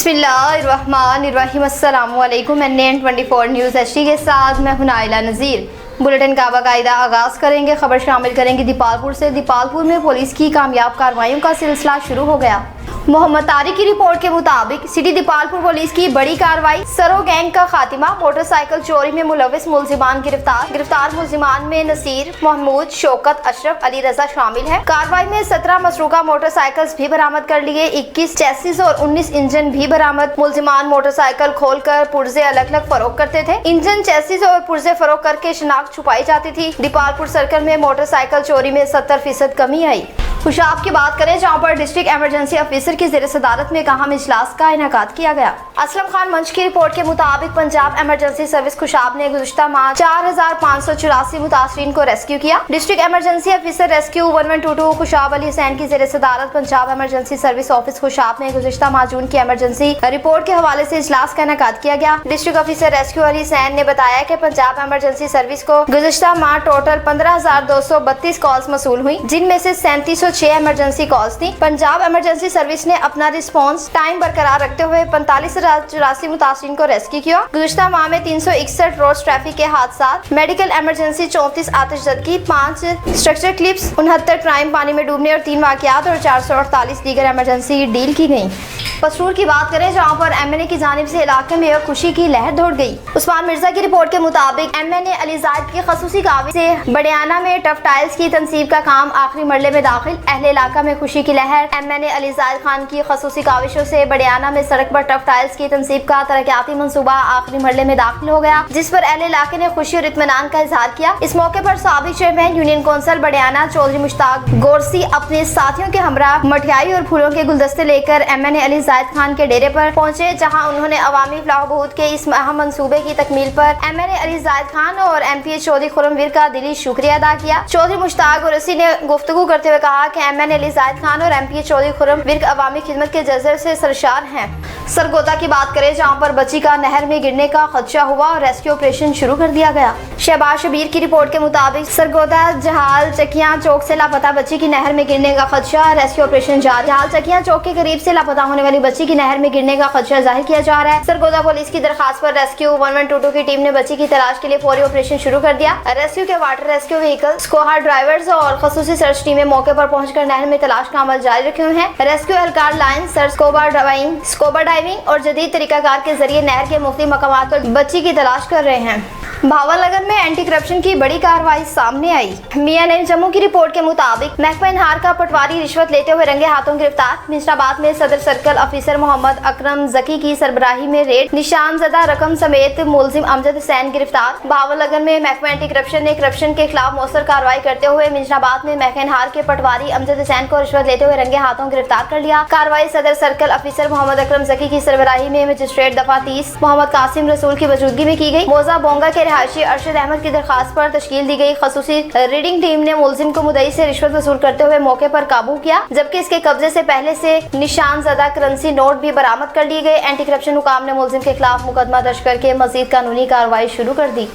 बिस्मिल्लाहिर्रहमानिर्रहीम। अस्सलामुअलैकुम। NN24 news HD के साथ मैं हूं नाइला नज़ीर। बुलेटिन का बाकायदा आगाज़ करेंगे। खबर शामिल करेंगे दीपालपुर से। दीपालपुर में पुलिस की कामयाब कार्रवाइयों का सिलसिला शुरू हो गया। मोहम्मद तारिक की रिपोर्ट के मुताबिक सिटी दीपालपुर पुलिस की बड़ी कार्रवाई। सरो गैंग का खात्मा। मोटरसाइकिल चोरी में मुलविस मुलजिमान गिरफ्तार मुलजिमान में नसीर, महमूद, शौकत, अशरफ, अली रजा शामिल है। कार्रवाई में 17 मसरूका मोटरसाइकिल भी बरामद कर लिए। 21 चेसिस और 19 इंजन भी बरामद। मुलजिमान मोटरसाइकिल खोलकर पुर्जे अलग अलग फरोख्त करते थे। इंजन, चेसिस और पुर्जे फरोख्त करके शनाख्त छुपाई जाती थी। दीपालपुर सर्कल में मोटरसाइकिल चोरी में 70% कमी आई। खुशाब की बात करें, जहां पर डिस्ट्रिक्ट इमरजेंसी ऑफिसर की ज़ेर सदारत में अहम इजलास का इनेकाद किया गया। असलम खान मंच की रिपोर्ट के मुताबिक पंजाब इमरजेंसी सर्विस खुशाब ने गुज़श्ता माह 4584 मुतासरीन को रेस्क्यू किया। District emergency officer rescue 1122 Khushab Ali Hussain की ज़ेर सदारत Punjab emergency service office Khushab में गुज़श्ता माह जून की इमरजेंसी रिपोर्ट के हवाले से इजलास का इनेकाद किया गया। District officer rescue Ali Hussain ने बताया कि पंजाब इमरजेंसी सर्विस को गुज़श्ता माह टोटल 15,232 कॉल्स मसूल हुई, जिनमें से 3706 इमरजेंसी कॉल्स थी। पंजाब इमरजेंसी सर्विस ने अपना रिस्पांस टाइम बरकरार रखते हुए 45,084 मुतासरीन को रेस्क्यू किया। गुज़श्ता माह में 361 रोड ट्रैफिक के हादसा, medical emergency 34 आतिशज़दगी, 5 structure clips, 69 crime पानी में डूबने और 3 वाक़यात और 448 दीगर इमरजेंसी डील की गयी। पसरूर की बात करें, जहाँ पर MNA की जानिब से इलाके में खुशी की लहर दौड़ गई। उस्मान मिर्जा की रिपोर्ट के मुताबिक MNA अली ज़ाहिद की खसूसी काविश से बड़ियाना में टफ टाइल्स की तनसीब का काम आखिरी मरले में दाखिल। अहले इलाका में खुशी की लहर। MNA अली ज़ाहिद खान की खसूसी काविशों से बड़ियाना में सड़क पर टफ टाइल्स की तनसीब का तरक्याती मंसूबा आखिरी मरले में दाखिल हो गया, जिस पर अहले इलाके ने खुशी और इत्मीनान का इजहार किया। इस मौके पर साबिक chairman union council Badiana Chaudhry Mushtaq Gorsi अपने साथियों के हमरा मठियाई और फूलों के गुलदस्ते लेकर MNA अली ज़ाहिद खान के डेरे पर पहुंचे, जहां उन्होंने अवामी फलाह बहूत के इस अहम मंसूबे की तकमील पर MNA अली ज़ाहिद खान और MPA चौधरी खुर्रमवीर का दिली शुक्रिया अदा किया। चौधरी मुश्ताक गोरसी ने गुफ्तगू करते हुए कहा कि MNA अली ज़ाहिद खान और MPA चौधरी खुर्रमवीर अवामी खिदमत के जज्बे से सरशार हैं। सरगोदा की बात करें, जहाँ पर बच्ची का नहर में गिरने का खदशा हुआ और रेस्क्यू ऑपरेशन शुरू कर दिया गया। शहबाज शबीर की रिपोर्ट के मुताबिक सरगोदा जहाल चकिया चौक से लापता बच्ची की नहर में गिरने का खदशा, रेस्क्यू ऑपरेशन जारी। जहाल चकिया चौक के करीब से लापता होने वाली बच्ची की नहर में गिरने का खदशा जाहिर किया जा रहा है। सरगोदा पुलिस की दरखास्त पर रेस्क्यू 1122 की टीम ने बच्ची की तलाश के लिए फौरी ऑपरेशन शुरू कर दिया। रेस्क्यू के water rescue vehicle, squad drivers और खसूसी सर्च टीमें मौके पर पहुंचकर नहर में तलाश का अमल जारी रखे हुए हैं। रेस्क्यू एहलकार लाइन सर्च, स्कूबा डाइविंग और जदीद तरीकाकार के जरिए नहर के मुख्तलिफ मकामात पर बच्ची की तलाश कर रहे हैं। भावलनगर में एंटी करप्शन की बड़ी कार्रवाई सामने आई। मियां नईम जम्मू की रिपोर्ट के मुताबिक महकमा इनहार का पटवारी रिश्वत लेते हुए रंगे हाथों गिरफ्तार। मिश्राबाद में सदर सर्कल ऑफिसर मोहम्मद अकरम जकी की सरबराही में रेड, निशान ज़दा रकम समेत मुलजिम अमजद हुसैन गिरफ्तार। भावलनगर में महकमा एंटी करप्शन ने करप्शन के खिलाफ मौसर कार्रवाई करते हुए मिश्राबाद में महकमा इनहार के पटवारी अमजद हुसैन को रिश्वत लेते हुए रंगे हाथों गिरफ्तार कर लिया। कार्रवाई सदर सर्कल ऑफिसर मोहम्मद अकरम जकी की सरबराही में मजिस्ट्रेट दफा 30 मोहम्मद कासिम रसूल की मौजूदगी में की गई। मोजा बोंगा के रिहायशी अरशद अहमद की दरखास्त पर तश्कील दी गई खसूसी रीडिंग टीम ने मुलजिम को मुद्दई से रिश्वत वसूल करते हुए मौके पर काबू किया, जबकि इसके कब्जे से पहले से निशान ज़दा करेंसी नोट भी बरामद कर लिए गए। एंटी करप्शन हुकाम ने मुलजिम के खिलाफ मुकदमा दर्ज करके मजीद कानूनी कार्रवाई शुरू कर दी।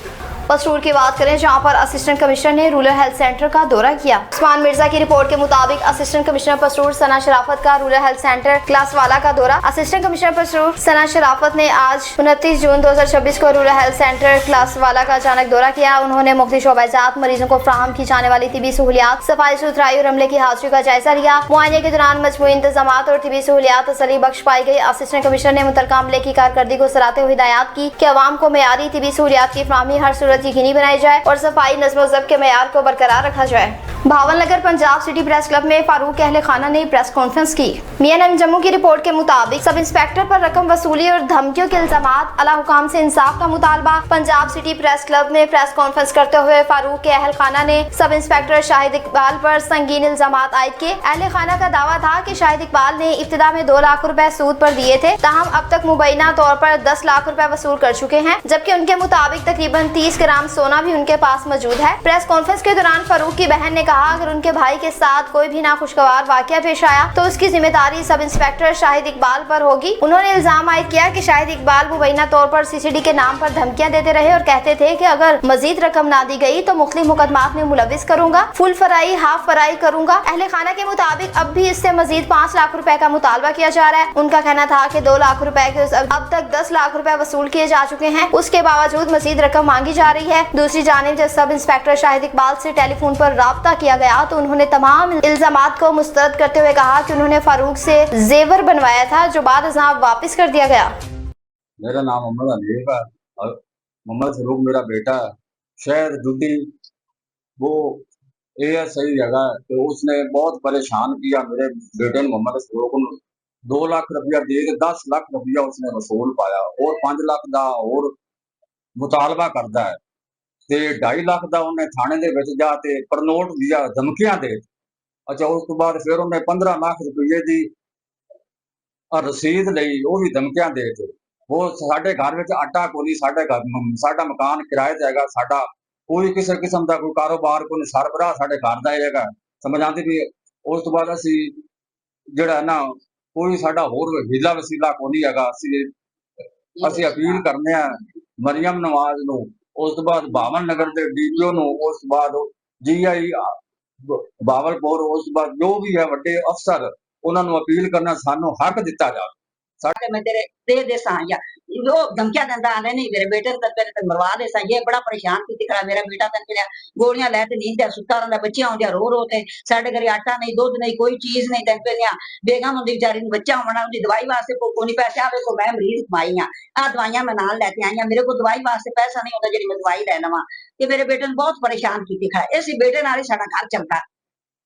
पसरूर की बात करें, जहां पर असिस्टेंट कमिश्नर ने रूरल हेल्थ सेंटर का दौरा किया। उस्मान मिर्जा की रिपोर्ट के मुताबिक असिस्टेंट कमिश्नर पसरूर सना शराफत का रूरल हेल्थ सेंटर क्लासवाला का दौरा। असिस्टेंट कमिश्नर पसरूर सना शराफत ने आज 29 जून 2026 को रूरल हेल्थ सेंटर क्लासवाला का अचानक दौरा किया। उन्होंने मुख्तलिफ शोबाजात, मरीजों को फ्राहम की जाने वाली तिबी सहूलियात, सफाई सुथराई और अमले की हाजिरी का जायजा लिया। मुआयने के दौरान मजमूई इंतजाम और तिबी सहूलियात तसल्ली बख्श पाई गई। असिस्टेंट कमिश्नर ने मुतल्लिका अमले की कारकर्दगी को सराहते हुए हिदायत की कि अवाम को मेयारी तिबी सहूलियात की फ्राहमी हर सूरत यकीनी बनाई जाए और सफाई नज़्म व ज़ब्त के मेयार को बरकरार रखा जाए। Bahawalnagar Punjab city press club में फारूक अहले खाना ने प्रेस कॉन्फ्रेंस की। मियां नईम जम्मू की रिपोर्ट के मुताबिक सब इंस्पेक्टर पर रकम वसूली और धमकियों के इल्जामात, आला हुकाम से इंसाफ का मुतालबा। पंजाब सिटी प्रेस क्लब में प्रेस कॉन्फ्रेंस करते हुए फारूक अहले खाना ने सब इंस्पेक्टर शाहिद इकबाल पर संगीन इल्जामात आयद किए। अहले खाना का दावा था कि शाहिद इकबाल ने इब्तिदा में 2 लाख रुपए सूद पर दिए थे, ताहम अब तक मुबैना तौर पर 10 लाख रुपए वसूल कर चुके हैं, जबकि उनके मुताबिक तकरीबन 30 ग्राम सोना भी उनके पास मौजूद है। प्रेस कॉन्फ्रेंस के दौरान फारूक की बहन ने कहा कहा अगर उनके भाई के साथ कोई भी नाखुशगवार वाकया पेश आया तो उसकी जिम्मेदारी सब इंस्पेक्टर शाहिद इकबाल पर होगी। उन्होंने इल्जाम आयद किया कि शाहिद इकबाल मुबैना तौर पर सीसीडी के नाम पर धमकियां देते रहे और कहते थे कि अगर मजीद रकम ना दी गई तो मुख्तलिफ मुकदमात में मुलविस करूंगा, फुल फराई हाफ फराई करूंगा। अहले खाना के मुताबिक अब भी इससे मजीद 5 लाख रुपए का मुतालबा किया जा रहा है। उनका कहना था कि 2 लाख रुपए के अब तक 10 लाख रुपए वसूल किए जा चुके हैं, उसके बावजूद मजीद रकम मांगी जा रही है। दूसरी जानिब जब सब इंस्पेक्टर शाहिद इकबाल से टेलीफोन पर राब्ता किया गया तो उन्होंने तमाम इल्जामात को मुस्तरद करते हुए कहा कि उन्होंने फारूक से जेवर बनवाया था जो बाद अज़ाब वापस कर दिया गया। मेरा नाम मोहम्मद हनीफ है और मोहम्मद फरूक मेरा बेटा है। शहर जुटी वो ASI जगह है तो उसने बहुत परेशान किया मेरे बेटे ने मोहम्मद फरूक को। 2 लाख रुपया दे के 10 लाख रुपया उसने वसूल पाया और 5 लाख का और मुतालबा करता है ते 2.5 लाख का उन्हें थाने दे विच जाके परनोट दिया धमकियां दे। अच्छा उस तो बाद फिर उन्हें 15 लाख रुपये की रसीद लई वो भी धमकियां दे के वो साडे घर विच आटा कोनी, साडा मकान किराए ते हैगा, साडा कोई किसी किस्म का कोई कारोबार कोई सरबराह साडे घर दा हैगा समझ आंदी भी। उस तो बाद असी जिहड़ा ना कोई साडा होर हीला वसीला कोनी हैगा। असी अपील करने आ मरियम नवाज नूं, उस तो बाद भावन नगर के DPO नूं, उस तो बाद GI बावलपुर, उस तो बाद जो भी है वड्डे अफसर उन्होंने अपील करना सानू हक दिता जाए। मैं तेरे दे सा या वो धमकियां देंदा आने नहीं मेरे बेटे ने तेरे मरवा दे सा। ये बड़ा परेशान की दिख रहा मेरा बेटा तन के गोलियां लेते नींद है सुता रहंदा, बच्चियां होंदियां रो रो ते साडे घरे आटा नहीं दूध नहीं कोई चीज नहीं तन पे बेगम होंदी बेचारी नु बच्चा होना उनकी दवाई वास्ते कोई पैसे आवे को मैं मरीज माई आ दवाइयां मैं नाल लेके आई मेरे को दवाई वास्ते पैसा नहीं होता जेडी मैं दवाई ले लवां। ये मेरे बेटे ने बहुत परेशान की दिखा है। इस बेटे नाल ही साडा घर चलता।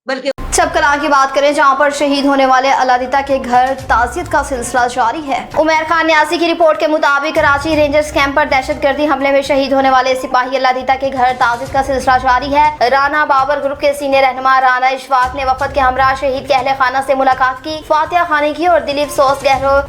बल्कि चपकला की बात करें जहां पर शहीद होने वाले अलादिता के घर ताजियत का सिलसिला जारी है। उमर खान न्यासी की रिपोर्ट के मुताबिक कराची रेंजर्स कैंप पर दहशतगर्दी हमले में शहीद होने वाले सिपाही अलादिता के घर ताजियत का सिलसिला जारी है। राना बाबर ग्रुप के सीनियर रहनुमा राना इशफाक ने वफद के हमरा शहीद के अहले खाना से मुलाकात की, फातिहा खानी की और दिली अफसोस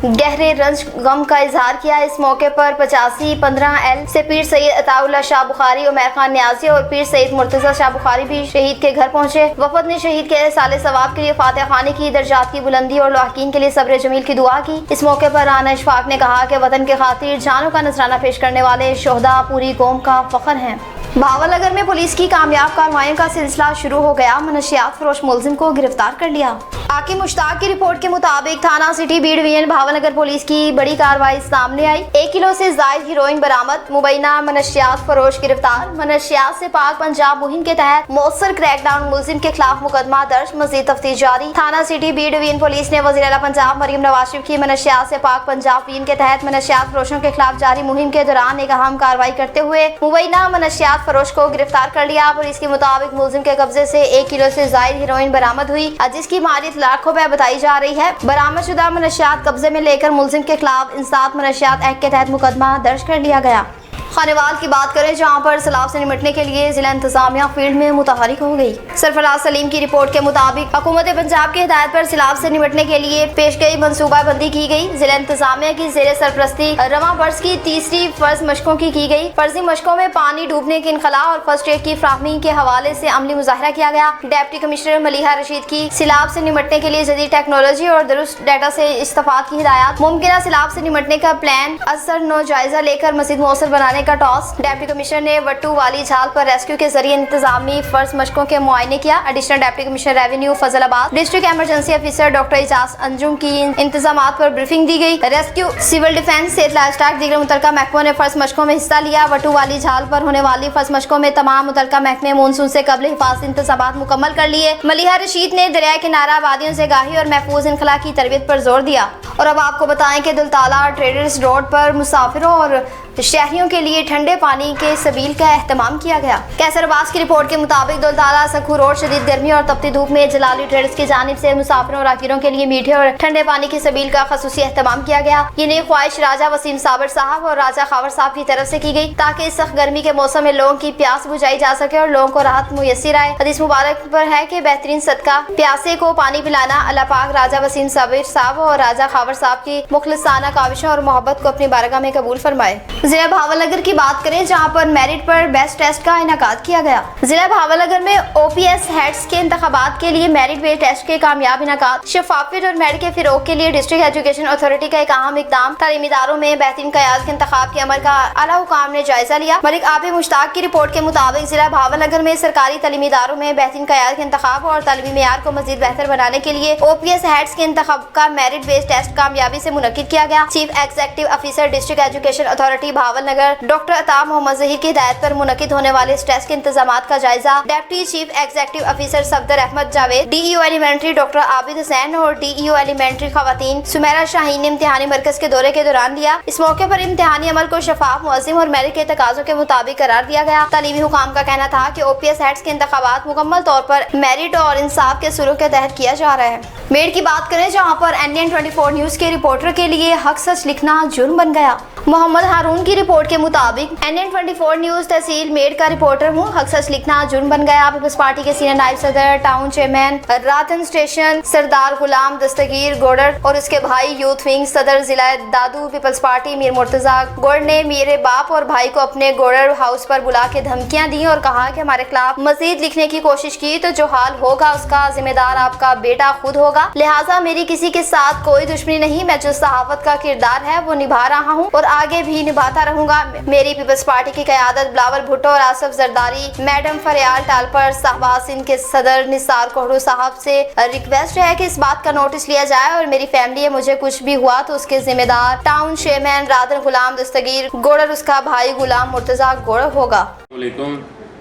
गहरे रंज गम का इजहार किया। इस मौके पर 85-15L से पीर सैयद अताउल्लाह शाह बुखारी, उमर खान न्यासी और पीर सैयद मुर्तजा शाह बुखारी भी शहीद के घर पहुंचे। वफद ने शहीद के साले सवाब के लिए फातिहा खानी की, दर्जात की बुलंदी और लाहिकीन के लिए सब्र जमील की दुआ की। इस मौके पर राना इशफाक ने कहा कि वतन के खातिर जानों का नजराना पेश करने वाले शोहदा पूरी कौम का फख्र हैं। भावलनगर में पुलिस की कामयाब कार्रवाइयों का सिलसिला शुरू हो गया, मनशियात फरोश मुलजिम को गिरफ्तार कर लिया। आकी मुश्ताक की रिपोर्ट के मुताबिक थाना city B division Bahawalnagar police की बड़ी कार्रवाई सामने आई। 1 किलो से जायद हीरोइन बरामद, मुबैना मनशियात फरोश गिरफ्तार। मनशियात से पाक पंजाब मुहिम के तहत मौसर क्रैकडाउन, मुलजिम के खिलाफ मुकदमा दर्ज, मजीद तफ्तीश जारी। थाना सिटी बी डिवीजन पुलिस ने वज़ीर आला पंजाब मरियम नवाज शरीफ की मनशियात से पाक पंजाब टीम के तहत मनशियात फरोशों के खिलाफ जारी मुहिम के दौरान एक अहम कार्रवाई करते हुए मुबैना मनशियात फरोश को गिरफ्तार कर लिया। पुलिस के मुताबिक मुलजिम के कब्जे से 1 किलो से जायद हीरोइन बरामद हुई, जिसकी मालियत लाखों रुपए बताई जा रही है। बरामद शुदा मनशियात कब्जे में लेकर मुलजिम के खिलाफ इंसाफ मनशियात एक्ट के तहत मुकदमा दर्ज कर लिया गया। खानेवाल की बात करें जहां पर सैलाब से निपटने के लिए जिला इंतजामिया फील्ड में मुतहरिक हो गई। सरफराज सलीम की रिपोर्ट के मुताबिक हुकूमत पंजाब की हिदायत पर सैलाब से निपटने के लिए पेश गई मनसूबाबंदी की गई। जिला इंतजामिया की जेर सरपरस्ती रवां बर्स की तीसरी फर्ज मशकों की गई। फर्जी मशकों में पानी डूबने के इनखला और फर्स्ट एड की फ्राहमी के हवाले से अमली मुजाहरा किया गया। डिप्टी कमिश्नर मलिहा रशीद की सैलाब से निपटने के लिए जदीद टेक्नोलॉजी और दुरुस्त डाटा से इस्तेफाद की हिदायत। मुमकिन सैलाब से निपटने का प्लान असर नो जायजा लेकर मजीद मौसर बनाने का टॉस। डिप्टी कमिश्नर ने वट्टू वाली झाल पर रेस्क्यू के जरिए इंतजामी फर्ज मशकों के मुआयने किया। Additional deputy commissioner revenue Fazalabad, district emergency officer doctor Ijaz Anjum की इंतजामात पर ब्रीफिंग दी गई। रेस्क्यू, सिविल डिफेंस, सेहत, लाइफस्टॉक दीगर मुतलका महकमों ने फर्ज मशकों में हिस्सा लिया। वट्टू वाली झाल पर होने वाली फर्ज मशकों में तमाम मुतलका महकमे मानसून से कबल हिफाजती इंतजामात मुकम्मल कर लिए। मलिहा रशीद ने दरिया किनारा आबादियों से गाही और महफूज इनखला की तरबियत पर जोर दिया। और अब आपको बताएं कि दुलताला ट्रेडर्स रोड पर मुसाफिरों और शहरियों के लिए ठंडे पानी के सबील का एहतमाम किया गया। कैसर अब्बास की रिपोर्ट के मुताबिक दुलताला सखू रोड शदीद गर्मी और तपती धूप में जलाली ट्रेडर्स की जानिब से मुसाफिरों और राहगीरों के लिए मीठे और ठंडे पानी की सबील का खसूसी एहतमाम किया गया। ये नई ख्वाहिश राजा वसीम साबर साहब और राजा खावर साहब की तरफ से की गई ताकि इस सख्त गर्मी के मौसम में लोगों की प्यास बुझाई जा सके और लोगों को राहत मुयस्सर आए। हदीस मुबारक पर है कि बेहतरीन सदका प्यासे को पानी पिलाना। अल्लाह पाक राजा वसीम साबर साहब और राजा खावर साहब की मुखलिसाना काविशों और मोहब्बत को अपनी बारगाह में कबूल फरमाए। जिला भावलनगर की बात करें जहां पर मेरिट पर बेस्ट टेस्ट का इनेकाद किया गया। जिला भावलनगर में OPS हेड्स के इंतखाबात के लिए मेरिट बेस्ड टेस्ट के कामयाब इनेकाद, शफाफियत और मेरिट के फिरोग के लिए डिस्ट्रिक्ट एजुकेशन अथॉरिटी का एक अहम इकदाम, तालीमी इदारों में बेहतरीन क़यादत के इंतखाब के अमल का आला हुकाम ने जायजा लिया। मलिक आबि मुश्ताक की रिपोर्ट के मुताबिक जिला भावलनगर में सरकारी तालीमी इदारों में बेहतरीन क़यादत के इंतखाब और तालीमी मेयार को मजीद बेहतर बनाने के लिए OPS हेड्स के इंतखाब का मेरिट बेस्ड टेस्ट कामयाबी से मुनक्किद किया गया। Chief executive officer district education authority Bahawalnagar doctor अता मोहम्मद ज़हीर की हिदायत पर मुनक्किद होने वाले इस टेस्ट के इंतजामात का जायजा deputy chief executive officer Safdar Ahmad Javed, DEO elementary doctor Abid Hussain और DEO एलिमेंट्री खवातीन सुमेरा शाहीन ने इम्तिहानी मरकज के दौरे के दौरान लिया। इस मौके पर इम्तिहानी अमल को शफाफ, मुअज़्ज़म और मेरिट के तकाज़ों के मुताबिक करार दिया गया। तालीमी हुकाम का कहना था कि OPS हेड्स के इंतखाबात मुकम्मल तौर पर मेरिट और इंसाफ के सुलूक के तहत किया जा रहा है। मेड की बात करें जहाँ पर NN 24 न्यूज के रिपोर्टर के लिए हक सच लिखना जुर्म बन गया। मोहम्मद हारून की रिपोर्ट के मुताबिक NN 24 न्यूज तहसील मेड का रिपोर्टर हूँ, हक सच लिखना जुर्म बन गया। पीपल्स पार्टी के सीनियर नायब सदर, टाउन चेयरमैन रातन स्टेशन सरदार गुलाम दस्तगीर गोड़र और उसके भाई यूथ विंग सदर जिला दादू पीपल्स पार्टी मीर मुर्तजा गोड़ ने मेरे बाप और भाई को अपने गोड़र हाउस पर बुला के धमकियां दी और कहा कि हमारे खिलाफ मजीद लिखने की कोशिश की तो जो हाल होगा उसका जिम्मेदार आपका बेटा खुद होगा। लिहाजा मेरी किसी के साथ कोई दुश्मनी नहीं, मैं जो सहाफत का किरदार है वो निभा रहा हूँ और आगे भी निभाता रहूंगा। मेरी पीपल्स पार्टी की क़यादत बिलावल भुट्टो और आसफ जरदारी, मैडम फरियाल टालपर, शहबाज सिंह के सदर निसार कोहरू साहब से रिक्वेस्ट है कि इस बात का नोटिस लिया जाए और मेरी फैमिली मुझे कुछ भी हुआ तो उसके जिम्मेदार टाउन चेयरमैन रादर गुलाम दस्तगीर गोड़र, उसका भाई गुलाम मुर्तजा गोड़र होगा।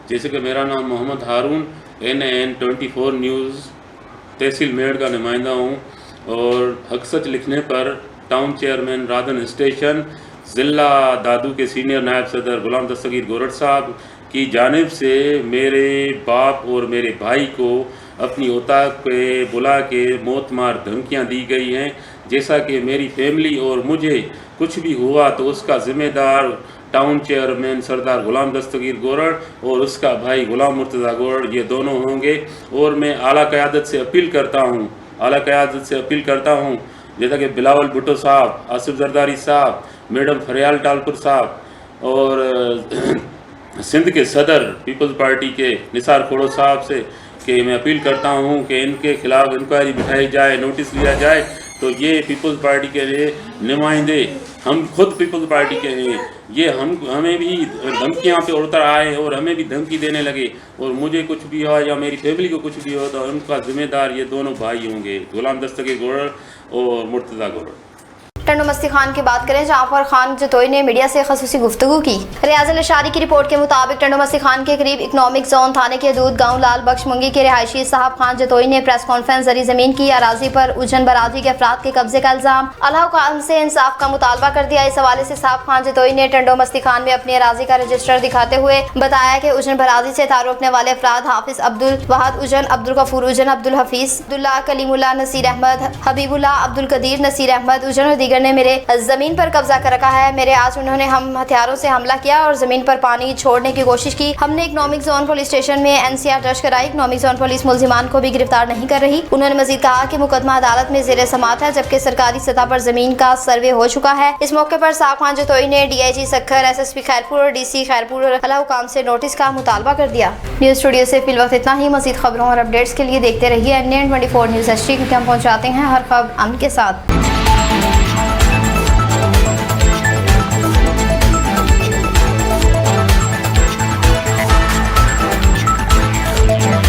जैसे कि मेरा नाम मोहम्मद हारून, NN 24 न्यूज़ तहसील मेड़ का नुमाइंदा हूँ और हक सच लिखने पर टाउन चेयरमैन राधन स्टेशन ज़िला दादू के सीनियर नायब सदर गुलाम दस्तगीर गोरड़ साहब की जानिब से मेरे बाप और मेरे भाई को अपनी औताक पे बुला के मौत मार धमकियाँ दी गई हैं। जैसा कि मेरी फैमिली और मुझे कुछ भी हुआ तो उसका ज़िम्मेदार टाउन चेयरमैन सरदार गुलाम दस्तगीर गोरड़ और उसका भाई गुलाम मुर्तज़ा गोरड़ ये दोनों होंगे। और मैं आला क़यादत से अपील करता हूँ जैसा कि बिलावल भुट्टो साहब, आसिफ जरदारी साहब, मैडम फरियाल टालपुर साहब और सिंध के सदर पीपल्स पार्टी के निसार खोड़ो साहब से कि मैं अपील करता हूँ कि इनके खिलाफ इंक्वायरी बिठाई जाए, नोटिस लिया जाए। तो ये पीपल्स पार्टी के लिए नुमाइंदे, हम खुद पीपल्स पार्टी के हैं, ये हमें भी धमकियाँ पे उतर आए और हमें भी धमकी देने लगे और मुझे कुछ भी हो या मेरी फैमिली को कुछ भी हो तो उनका जिम्मेदार ये दोनों भाई होंगे, गुलाम दस्तगीर गोरड़ और मुर्तज़ा गोरड़। टंडो मस्ती खान की बात करें जहाँ पर खान जतोई ने मीडिया से खसूसी गुफ्तगू की। रियाजुल अशारी की रिपोर्ट के मुताबिक टंडो मस्ती खान के करीब इकनॉमिक जोन थाने के हदूद गांव लाल बख्श मुंगी के रिहायशी साहब खान जतोई ने प्रेस कॉन्फ्रेंस जरिए जमीन की अराजी पर उजन बरादरी के अफराद के कब्जे का इल्जाम अल्लाह खान से इंसाफ का मुतालबा कर दिया। इस हवाले से साहब खान जतोई ने टंडो मस्ती खान में अपनी अराजी का रजिस्टर दिखाते हुए बताया कि उजन बरादरी से ताल्लुक रखने वाले अफराद हाफिज अब्दुल वहाद उजन, अब्दुल गफूर उजन, अब्दुल हफीज, अब्दुल्ला कलीमुल्ला नसीर अहमद, हबीबुल्ला, अब्दुल कदीर नसीर अहमद उजन और दीगर ने मेरे जमीन पर कब्जा कर रखा है। मेरे आज उन्होंने हम हथियारों से हमला किया और जमीन पर पानी छोड़ने की कोशिश की। हमने इकनॉमिक जोन पुलिस स्टेशन में NCR दर्ज कराई। इकनॉमिक जोन पुलिस मुल्जिमान को भी गिरफ्तार नहीं कर रही। उन्होंने मजीद कहा कि मुकदमा अदालत में ज़ेरे समात है जबकि सरकारी सतह पर जमीन का सर्वे हो चुका है। इस मौके पर साहब खान जतोई ने DIG सक्खर, SSP खैरपुर और DC खैरपुर और अला हुकाम से नोटिस का मुतालबा कर दिया। न्यूज़ स्टूडियो से फिल वक्त इतना ही। मजीद खबरों और अपडेट्स के लिए देखते रहिए NN 24 न्यूज़ HD, क्योंकि हम पहुँचाते हैं हर खबर अमन के साथ।